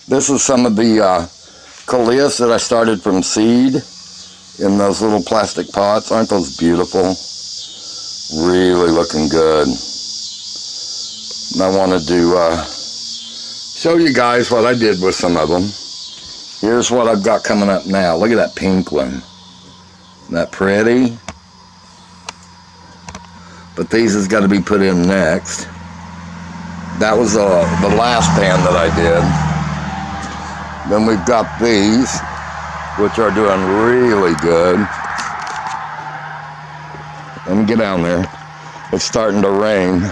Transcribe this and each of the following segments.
This is some of the coleus that I started from seed in those little plastic pots. Aren't those beautiful? Really looking good. And I wanted to show you guys what I did with some of them. Here's what I've got coming up now. Look at that pink one. Isn't that pretty? But these has got to be put in next. That was the last pan that I did. Then we've got these, which are doing really good. Let me get down there. It's starting to rain.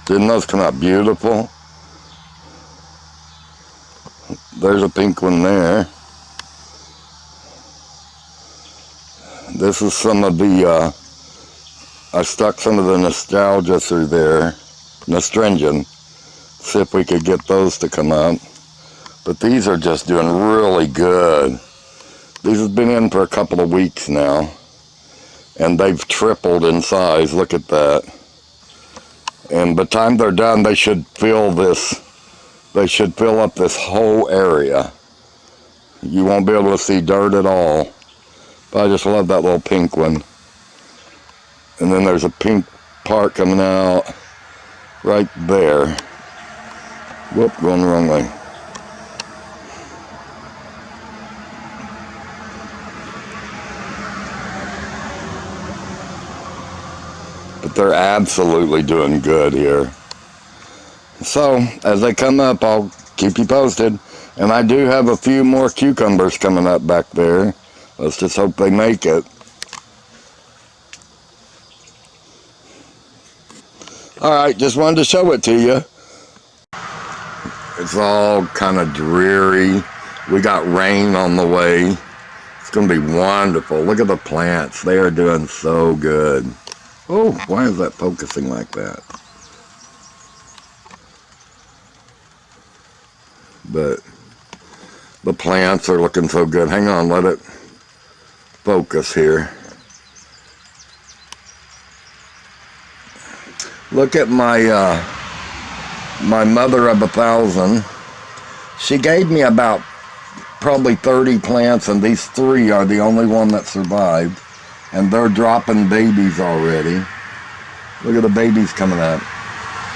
Didn't those come out beautiful? There's a pink one there. This is some of the, I stuck some of the nostalgia through there, Nostringent, see if we could get those to come up. But these are just doing really good. These have been in for a couple of weeks now, and they've tripled in size. Look at that. And by the time they're done, they should fill this, they should fill up this whole area. You won't be able to see dirt at all. But I just love that little pink one. And then there's a pink part coming out right there. Whoop, going the wrong way. But they're absolutely doing good here. So, as they come up, I'll keep you posted. And I do have a few more cucumbers coming up back there. Let's just hope they make it. Alright, just wanted to show it to you. It's all kind of dreary. We got rain on the way. It's going to be wonderful. Look at the plants. They are doing so good. Oh, why is that focusing like that? But the plants are looking so good. Hang on, let it focus here. Look at my my mother of 1,000. She gave me about probably 30 plants, and these 3 are the only one that survived. And they're dropping babies already. Look at the babies coming up.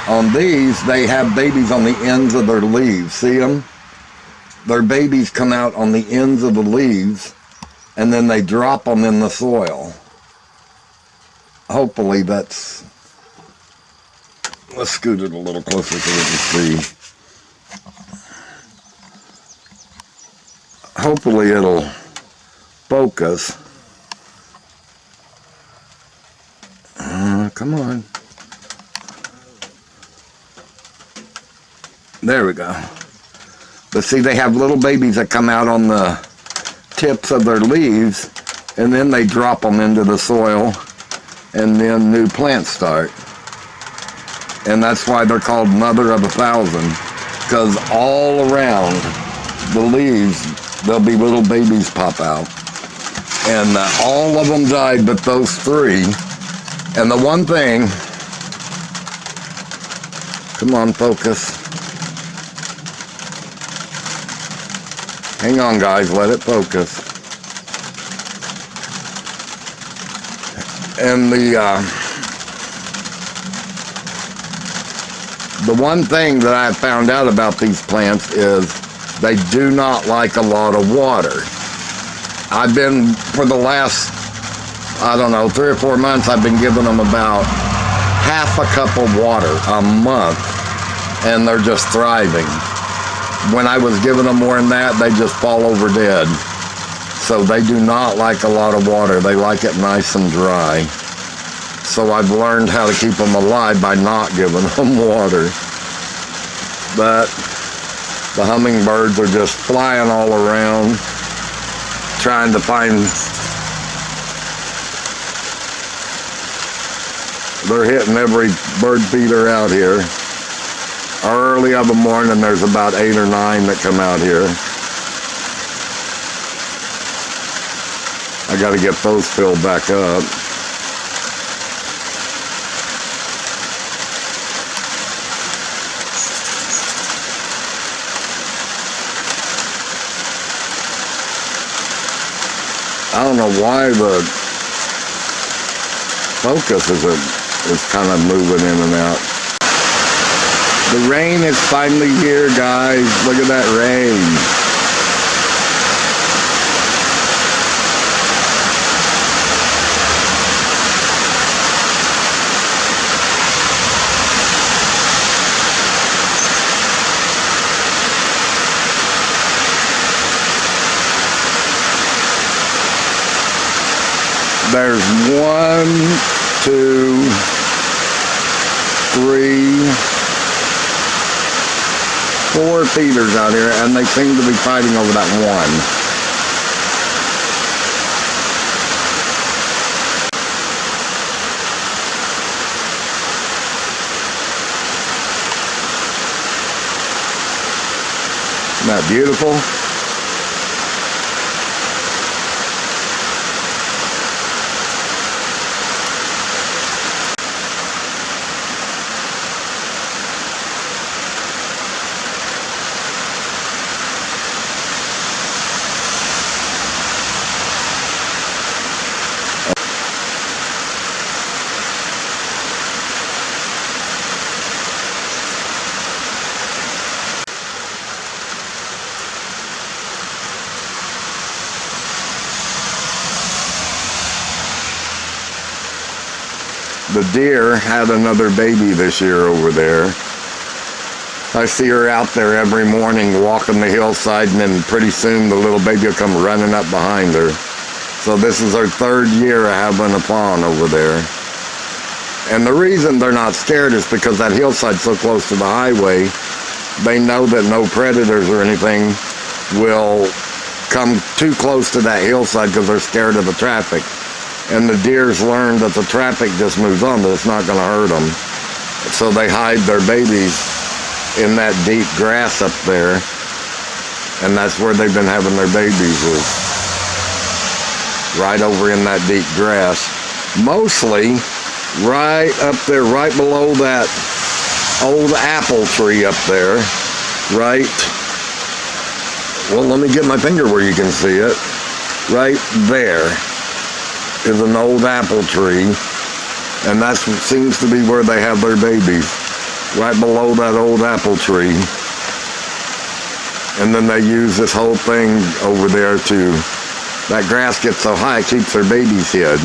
On these, they have babies on the ends of their leaves. See them? Their babies come out on the ends of the leaves, and then they drop them in the soil. Hopefully that's... Let's scoot it a little closer so we can see. Hopefully it'll focus. Come on. There we go. But see, they have little babies that come out on the tips of their leaves, and then they drop them into the soil, and then new plants start. And that's why they're called Mother of 1,000, because all around the leaves, there'll be little babies pop out. And all of them died but those 3. And the one thing, come on, focus. Hang on, guys, let it focus. And the one thing that I found out about these plants is they do not like a lot of water. I've been, for the last, I don't know, 3 or 4 months, I've been giving them about half a cup of water a month, and they're just thriving. When I was giving them more than that, they just fall over dead. So they do not like a lot of water. They like it nice and dry. So I've learned how to keep them alive by not giving them water. But the hummingbirds are just flying all around, trying to find... They're hitting every bird feeder out here. Early of the morning, there's about 8 or 9 that come out here. I got to get those filled back up. I don't know why the focus is kind of moving in and out. The rain is finally here, guys. Look at that rain. There's 1, 2, 3, 4 feeders out here, and they seem to be fighting over that one. Isn't that beautiful? The deer had another baby this year over there. I see her out there every morning walking the hillside, and then pretty soon the little baby will come running up behind her. So this is her 3rd year of having a fawn over there. And the reason they're not scared is because that hillside's so close to the highway, they know that no predators or anything will come too close to that hillside because they're scared of the traffic. And the deers learn that the traffic just moves on, that it's not going to hurt them. So they hide their babies in that deep grass up there. And that's where they've been having their babies, is right over in that deep grass. Mostly right up there, right below that old apple tree up there. Right, well, let me get my finger where you can see it. Right there is an old apple tree, and that seems to be where they have their babies, right below that old apple tree. And then they use this whole thing over there to, that grass gets so high it keeps their babies hid.